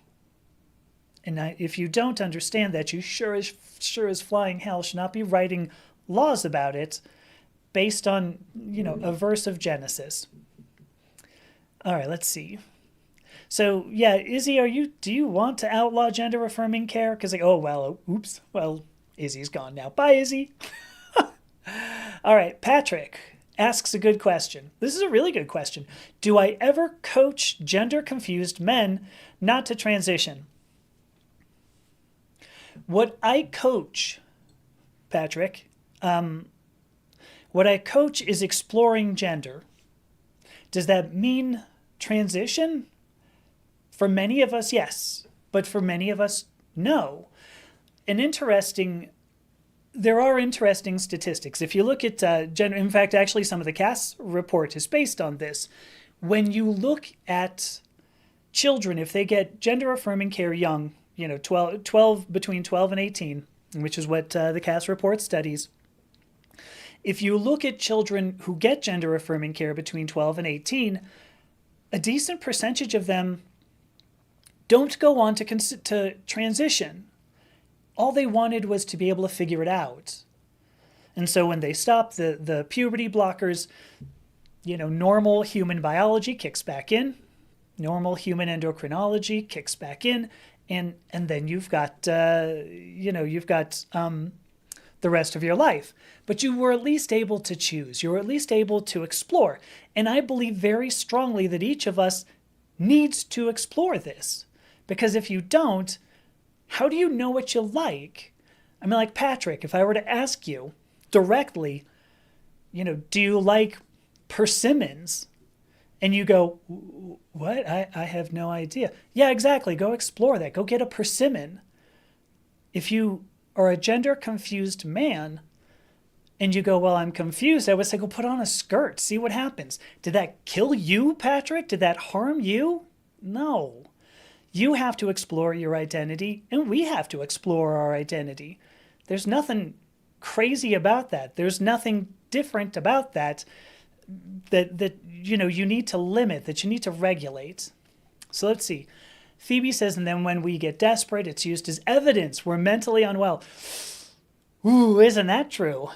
And if you don't understand that, you sure as flying hell should not be writing laws about it based on, a verse of Genesis. All right, let's see. So, yeah, Izzy, do you want to outlaw gender-affirming care? Because, oops, Izzy's gone now. Bye, Izzy. All right, Patrick asks a good question. This is a really good question. Do I ever coach gender-confused men not to transition? What I coach, Patrick, what I coach is exploring gender. Does that mean transition? For many of us, yes. But for many of us, no. There are interesting statistics. If you look at gender, in fact, actually some of the Cass report is based on this. When you look at children, if they get gender-affirming care young, 12 between 12 and 18, which is what the Cass report studies. If you look at children who get gender-affirming care between 12 and 18, a decent percentage of them don't go on to transition. All they wanted was to be able to figure it out. And so when they stop the puberty blockers, normal human biology kicks back in, normal human endocrinology kicks back in, and then you've got the rest of your life. But you were at least able to choose. You were at least able to explore. And I believe very strongly that each of us needs to explore this. Because if you don't, how do you know what you like? Like Patrick, if I were to ask you directly, do you like persimmons? And you go, what? I have no idea. Yeah, exactly. Go explore that. Go get a persimmon. If you are a gender-confused man and you go, well, I'm confused, I would say, go put on a skirt. See what happens. Did that kill you, Patrick? Did that harm you? No. You have to explore your identity, and we have to explore our identity. There's nothing crazy about that. There's nothing different about that you need to limit, that you need to regulate. So let's see. Phoebe says, and then when we get desperate, it's used as evidence we're mentally unwell. Ooh, isn't that true?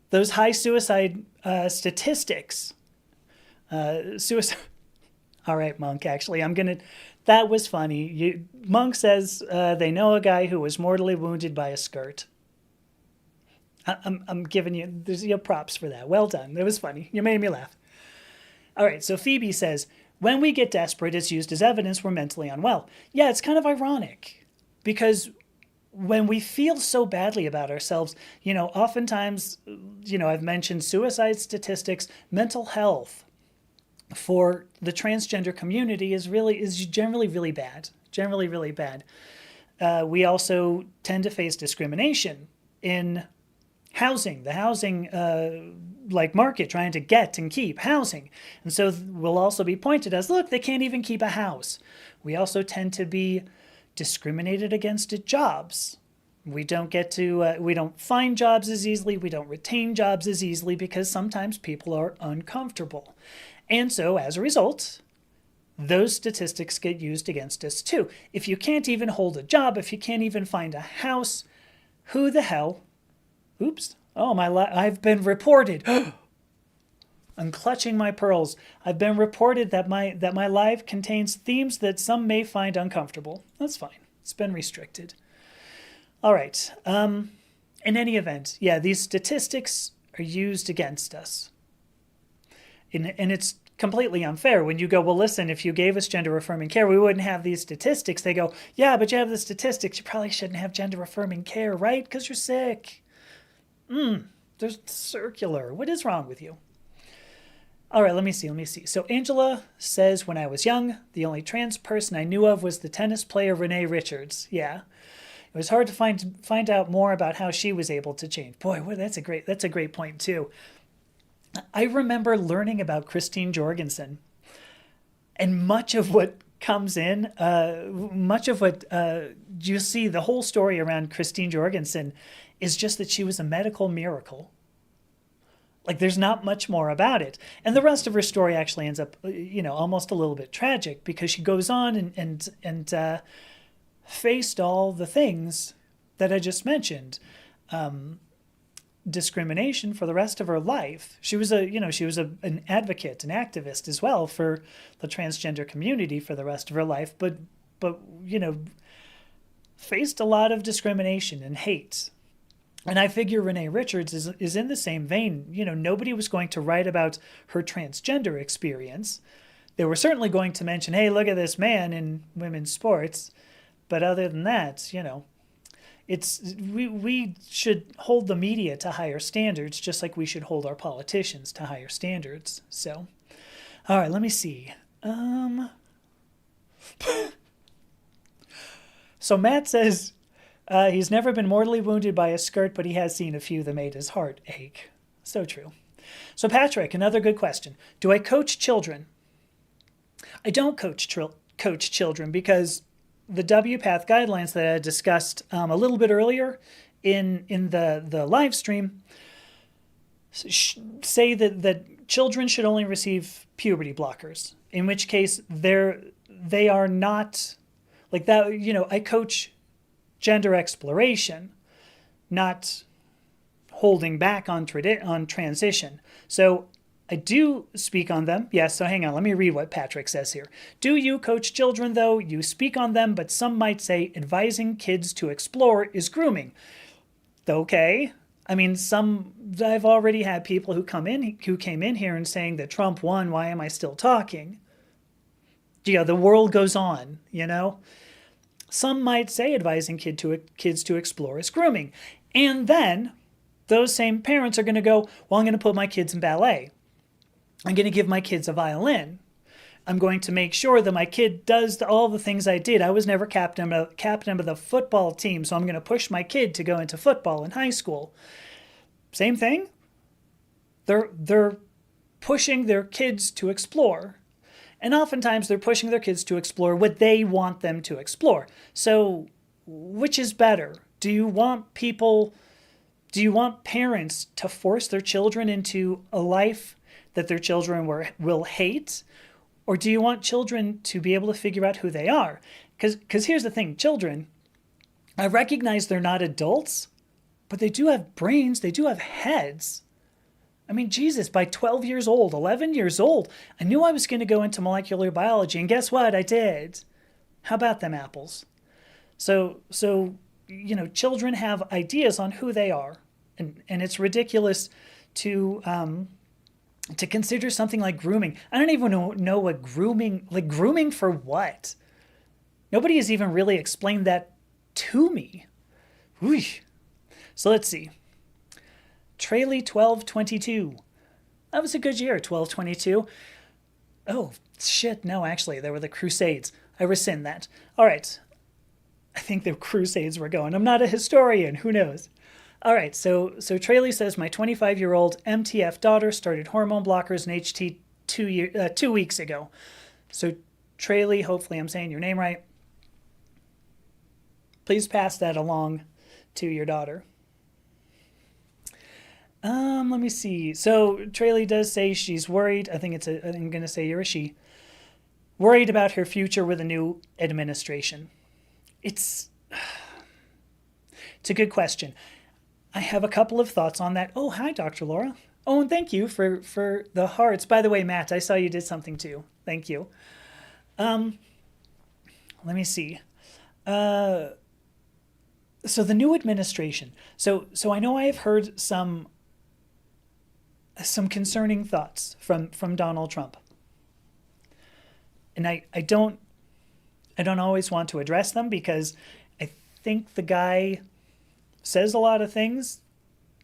Those high suicide statistics. Suicide. All right, Monk, actually, that was funny. Monk says they know a guy who was mortally wounded by a skirt. I'm giving you, there's your props for that. Well done. It was funny. You made me laugh. All right, so Phoebe says, when we get desperate, it's used as evidence we're mentally unwell. Yeah, it's kind of ironic because when we feel so badly about ourselves, oftentimes, I've mentioned suicide statistics, mental health for the transgender community is generally really bad. Generally really bad. We also tend to face discrimination in housing, the housing market, trying to get and keep housing. And so we'll also be pointed as, look, they can't even keep a house. We also tend to be discriminated against at jobs. We don't find jobs as easily. We don't retain jobs as easily because sometimes people are uncomfortable. And so as a result, those statistics get used against us too. If you can't even hold a job, if you can't even find a house, who the hell? Oops. Oh, I've been reported. I'm clutching my pearls. I've been reported that my live contains themes that some may find uncomfortable. That's fine. It's been restricted. All right. In any event, yeah, these statistics are used against us. And it's completely unfair when you go, well, listen, if you gave us gender-affirming care, we wouldn't have these statistics. They go, yeah, but you have the statistics. You probably shouldn't have gender-affirming care, right? Because you're sick. There's circular. What is wrong with you? All right, let me see. So Angela says, when I was young, the only trans person I knew of was the tennis player Renee Richards. Yeah. It was hard to find out more about how she was able to change. Boy, that's a great point too. I remember learning about Christine Jorgensen, and much of what comes in, much of what you see, the whole story around Christine Jorgensen is just that she was a medical miracle. Like, there's not much more about it. And the rest of her story actually ends up, almost a little bit tragic because she goes on and faced all the things that I just mentioned. Discrimination for the rest of her life. She was an advocate, an activist as well for the transgender community for the rest of her life, but faced a lot of discrimination and hate. And I figure Renee Richards is in the same vein. Nobody was going to write about her transgender experience. They were certainly going to mention, hey, look at this man in women's sports. But other than that, we should hold the media to higher standards, just like we should hold our politicians to higher standards. So, all right, let me see. So Matt says he's never been mortally wounded by a skirt, but he has seen a few that made his heart ache. So true. So Patrick, another good question. Do I coach children? I don't coach children because the WPATH guidelines that I discussed a little bit earlier in the live stream say that children should only receive puberty blockers, in which case they are not like that. I coach gender exploration, not holding back on transition. So I do speak on them. Yes, so hang on. Let me read what Patrick says here. Do you coach children, though? You speak on them, but some might say advising kids to explore is grooming. Okay. I mean, I've already had people who came in here and saying that Trump won. Why am I still talking? The world goes on, Some might say advising kids to explore is grooming. And then those same parents are going to go, well, I'm going to put my kids in ballet. I'm going to give my kids a violin. I'm going to make sure that my kid does all the things I did. I was never captain of the football team, so I'm going to push my kid to go into football in high school. Same thing. They're pushing their kids to explore. And oftentimes they're pushing their kids to explore what they want them to explore. So which is better? Do you want parents to force their children into a life that their children will hate? Or do you want children to be able to figure out who they are? Because here's the thing, children, I recognize they're not adults, but they do have brains, they do have heads. I mean, Jesus, by 12 years old, 11 years old, I knew I was going to go into molecular biology, and guess what? I did. How about them apples? So children have ideas on who they are, and it's ridiculous to consider something like grooming. I don't even know what grooming for what? Nobody has even really explained that to me. Whoosh. So let's see. Traley 1222. That was a good year, 1222. Oh, shit, no, actually, there were the Crusades. I rescind that. All right. I think the Crusades were going. I'm not a historian. Who knows? All right, so Traley says, my 25-year-old MTF daughter started hormone blockers and HT 2 weeks ago. So Traley, hopefully I'm saying your name right. Please pass that along to your daughter. Let me see. So Traley does say she's worried. I'm going to say you're a she. Worried about her future with a new administration. It's a good question. I have a couple of thoughts on that. Oh, hi, Dr. Laura. Oh, and thank you for the hearts. By the way, Matt, I saw you did something too. Thank you. Let me see. So the new administration. So I know I have heard some concerning thoughts from Donald Trump. And I don't always want to address them because I think the guy says a lot of things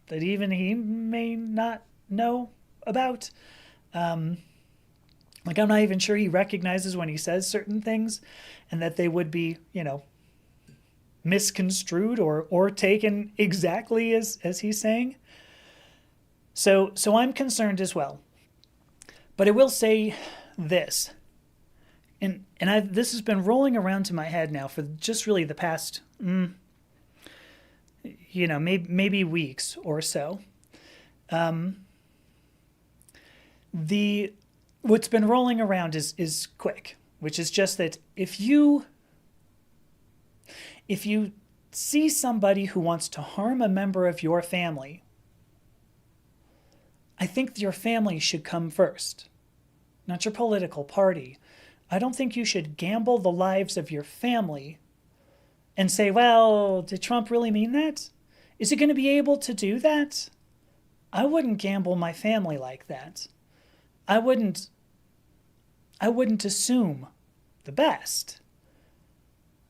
that even he may not know about. I'm not even sure he recognizes when he says certain things and that they would be, misconstrued or taken exactly as he's saying. So I'm concerned as well. But I will say this. And this has been rolling around to my head now for just really the past, maybe weeks or so. What's been rolling around is quick, which is just that if you see somebody who wants to harm a member of your family, I think your family should come first, not your political party. I don't think you should gamble the lives of your family and say, well, did Trump really mean that? Is he going to be able to do that? I wouldn't gamble my family like that. I wouldn't assume the best.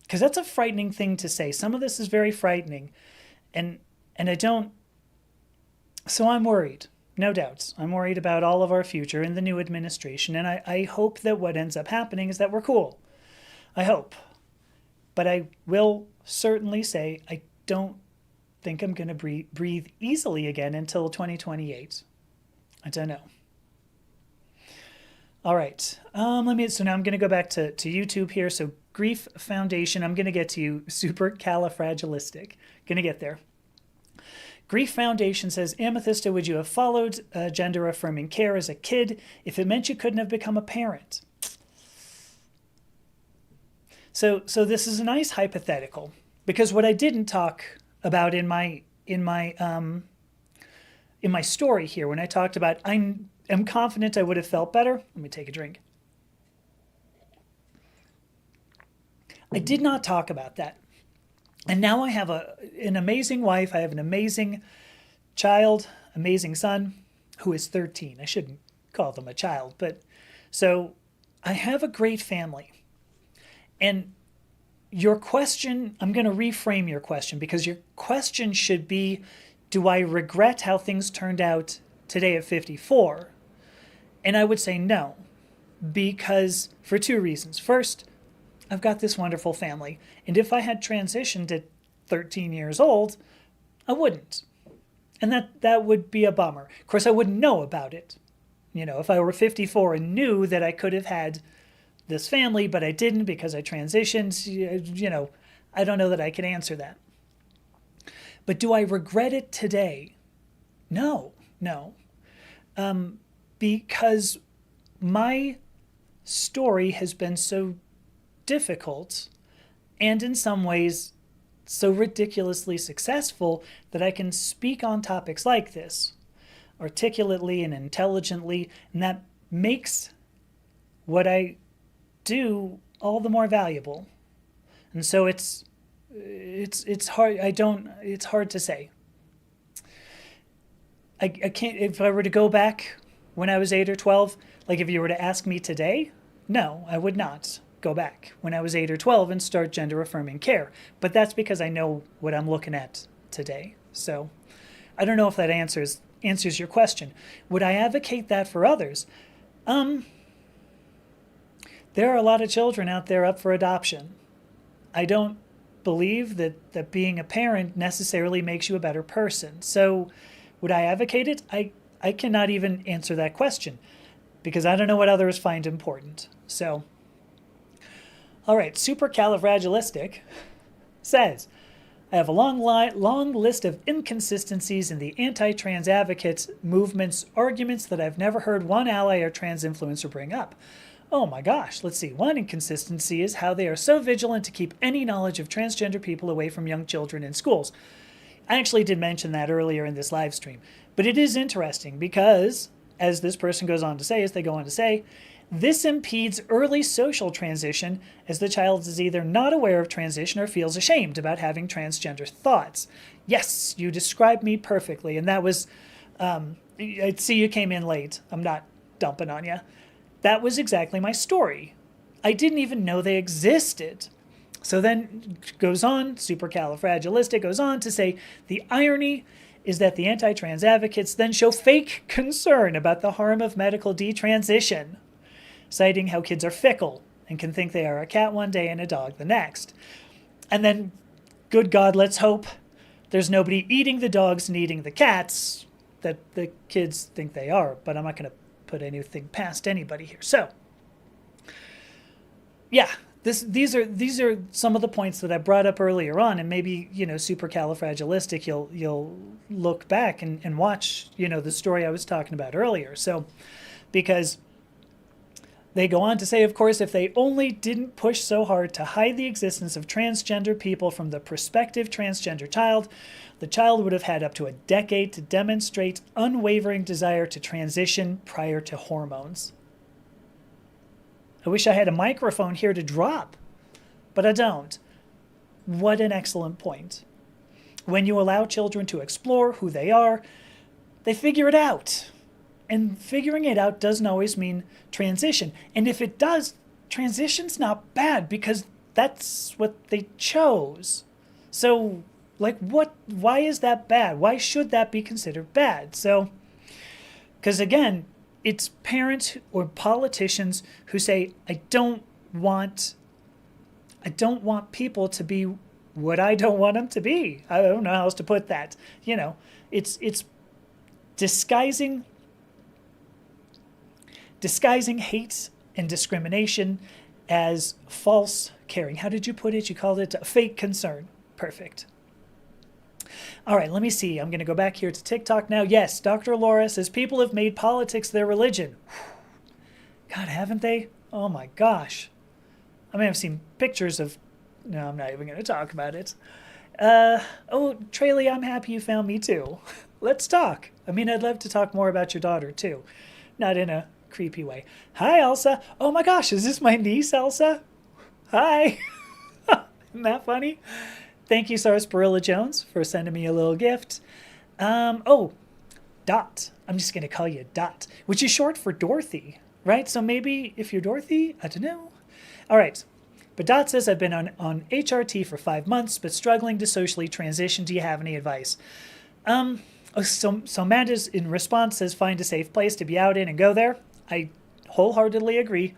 Because that's a frightening thing to say. Some of this is very frightening. And I don't... So I'm worried. No doubts. I'm worried about all of our future in the new administration. And I hope that what ends up happening is that we're cool. I hope. But I will certainly say I don't think I'm going to breathe easily again until 2028. I don't know. All right. So now I'm going to go back to YouTube here. So Grief Foundation. I'm going to get to you. Supercalifragilistic. Going to get there. Grief Foundation says, Amethysta, would you have followed gender-affirming care as a kid if it meant you couldn't have become a parent? So this is a nice hypothetical, because what I didn't talk about in my story here, when I talked about I am confident I would have felt better. Let me take a drink. I did not talk about that. And now I have an amazing wife. I have an amazing child, amazing son, who is 13. I shouldn't call them a child, but so I have a great family. And your question, I'm going to reframe your question, because your question should be, do I regret how things turned out today at 54? And I would say no, because for two reasons. First, I've got this wonderful family. And if I had transitioned at 13 years old, I wouldn't. And that would be a bummer. Of course, I wouldn't know about it. If I were 54 and knew that I could have had this family, but I didn't because I transitioned, I don't know that I can answer that. But do I regret it today? No, no. Because my story has been so difficult and in some ways so ridiculously successful that I can speak on topics like this articulately and intelligently, and that makes what I do all the more valuable. And so it's hard. It's hard to say. I can't, if I were to go back when I was 8 or 12, like if you were to ask me today, no, I would not go back when I was 8 or 12 and start gender affirming care. But that's because I know what I'm looking at today. So I don't know if that answers your question. Would I advocate that for others? There are a lot of children out there up for adoption. I don't believe that being a parent necessarily makes you a better person. So would I advocate it? I cannot even answer that question because I don't know what others find important. So, all right, supercalifragilistic says, I have a long list of inconsistencies in the anti-trans advocates movement's arguments that I've never heard one ally or trans influencer bring up. Oh my gosh, let's see. One inconsistency is how they are so vigilant to keep any knowledge of transgender people away from young children in schools. I actually did mention that earlier in this live stream, but it is interesting because, as this person goes on to say, this impedes early social transition as the child is either not aware of transition or feels ashamed about having transgender thoughts. Yes, you described me perfectly, and that was, I see you came in late. I'm not dumping on you. That was exactly my story. I didn't even know they existed. So then goes on, supercalifragilistic goes on to say, the irony is that the anti-trans advocates then show fake concern about the harm of medical detransition, citing how kids are fickle and can think they are a cat one day and a dog the next. And then, good God, let's hope there's nobody eating the dogs and eating the cats that the kids think they are, but I'm not going to put anything past anybody here. So, yeah, these are some of the points that I brought up earlier on, and maybe, supercalifragilistic, you'll look back and watch, the story I was talking about earlier. So, because they go on to say, of course, if they only didn't push so hard to hide the existence of transgender people from the prospective transgender child, the child would have had up to a decade to demonstrate unwavering desire to transition prior to hormones. I wish I had a microphone here to drop, but I don't. What an excellent point. When you allow children to explore who they are, they figure it out. And figuring it out doesn't always mean transition. And if it does, transition's not bad because that's what they chose. So, why is that bad? Why should that be considered bad? So, because again, it's parents or politicians who say, I don't want people to be what I don't want them to be. I don't know how else to put that. It's disguising hate and discrimination as false caring. How did you put it? You called it a fake concern. Perfect. All right, let me see. I'm going to go back here to TikTok now. Yes, Dr. Laura says people have made politics their religion. God, haven't they? Oh my gosh. I mean, I've seen pictures of... No, I'm not even going to talk about it. Traley, I'm happy you found me too. Let's talk. I mean, I'd love to talk more about your daughter too. Not in a creepy way. Hi, Elsa. Oh my gosh, is this my niece, Elsa? Hi. Isn't that funny? Thank you, Sarsaparilla Jones, for sending me a little gift. Dot. I'm just going to call you Dot, which is short for Dorothy, right? So maybe if you're Dorothy, I don't know. All right. But Dot says, I've been on HRT for 5 months, but struggling to socially transition. Do you have any advice? So Matt is in response says, find a safe place to be out in and go there. I wholeheartedly agree.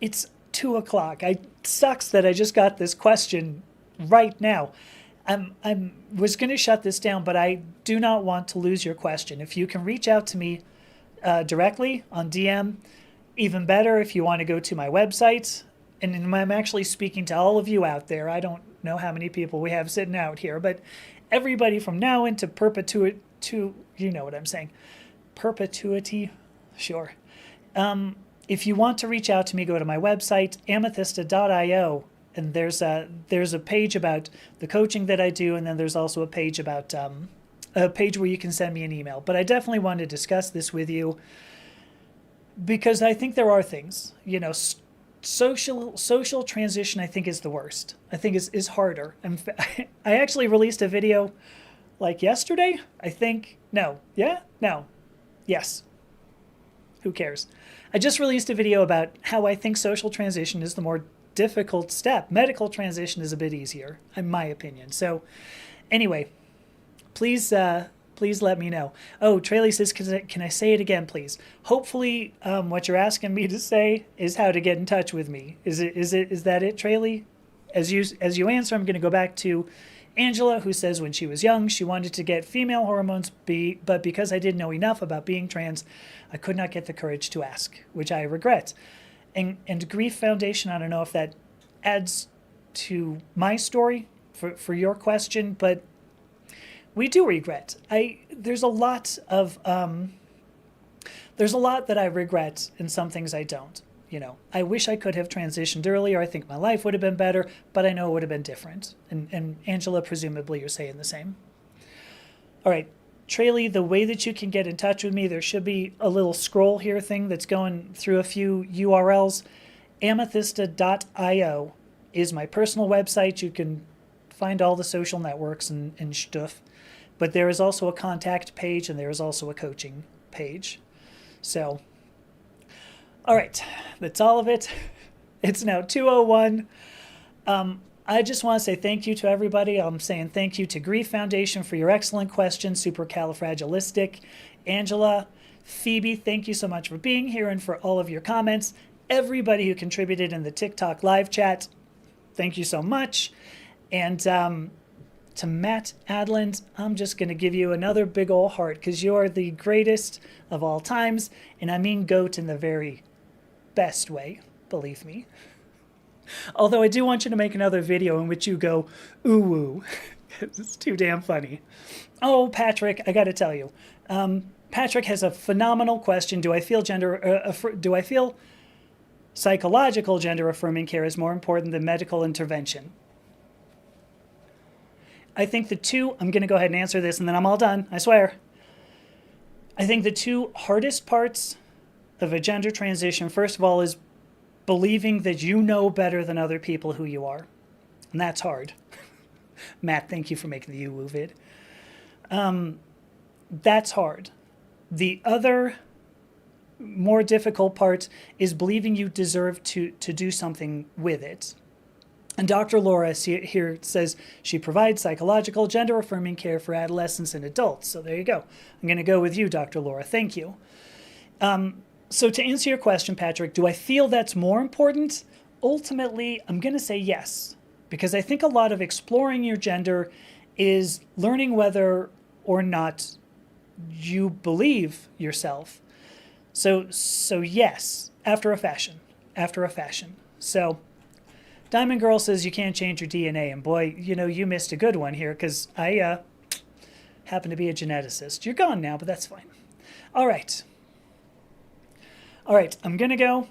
It's 2:00. It sucks that I just got this question right now. I was going to shut this down, but I do not want to lose your question. If you can reach out to me directly on DM, even better. If you want to go to my website, and I'm actually speaking to all of you out there. I don't know how many people we have sitting out here, but everybody from now into perpetuity, to, you know what I'm saying, perpetuity, sure. If you want to reach out to me, go to my website, amethysta.io, and there's a page about the coaching that I do, and then there's also a page about a page where you can send me an email. But I definitely want to discuss this with you because I think there are things, you know, social transition I think is the worst. I think is harder. I actually released a video like yesterday, I think. No. Yeah? No. Yes. Who cares? I just released a video about how I think social transition is the more difficult step. Medical transition is a bit easier, in my opinion. So anyway, please let me know. Oh, Traley says, can I say it again, please? Hopefully what you're asking me to say is how to get in touch with me. Is that it, Traley? As you answer, I'm going to go back to Angela, who says when she was young, she wanted to get female hormones, but because I didn't know enough about being trans, I could not get the courage to ask, which I regret. And Grief Foundation, I don't know if that adds to my story for your question, but we do regret. There's a lot that I regret and some things I don't. You know, I wish I could have transitioned earlier. I think my life would have been better, but I know it would have been different. And Angela, presumably you're saying the same. All right, Traley, the way that you can get in touch with me, there should be a little scroll here thing that's going through a few URLs. Amethysta.io is my personal website. You can find all the social networks and stuff. But there is also a contact page and there is also a coaching page. So, all right, that's all of it. It's now 2:01. I just want to say thank you to everybody. I'm saying thank you to Grief Foundation for your excellent questions, supercalifragilistic. Angela, Phoebe, thank you so much for being here and for all of your comments. Everybody who contributed in the TikTok live chat, thank you so much. And to Matt Adland, I'm just going to give you another big ol' heart because you're the greatest of all times. And I mean goat in the very best way, believe me. Although I do want you to make another video in which you go, ooh woo. It's too damn funny. Oh, Patrick, I got to tell you. Patrick has a phenomenal question. Do I feel psychological gender affirming care is more important than medical intervention? I think the two, I'm going to go ahead and answer this and then I'm all done, I swear. I think the two hardest parts of a gender transition, first of all, is believing that you know better than other people who you are. And that's hard. Matt, thank you for making the you-woo vid. That's hard. The other more difficult part is believing you deserve to do something with it. And Dr. Laura here says she provides psychological, gender-affirming care for adolescents and adults. So there you go. I'm going to go with you, Dr. Laura. Thank you. So to answer your question, Patrick, do I feel that's more important? Ultimately, I'm going to say yes, because I think a lot of exploring your gender is learning whether or not you believe yourself. So yes, after a fashion. So Diamond Girl says you can't change your DNA, and boy, you know, you missed a good one here because I happen to be a geneticist. You're gone now, but that's fine. All right, I'm going to go.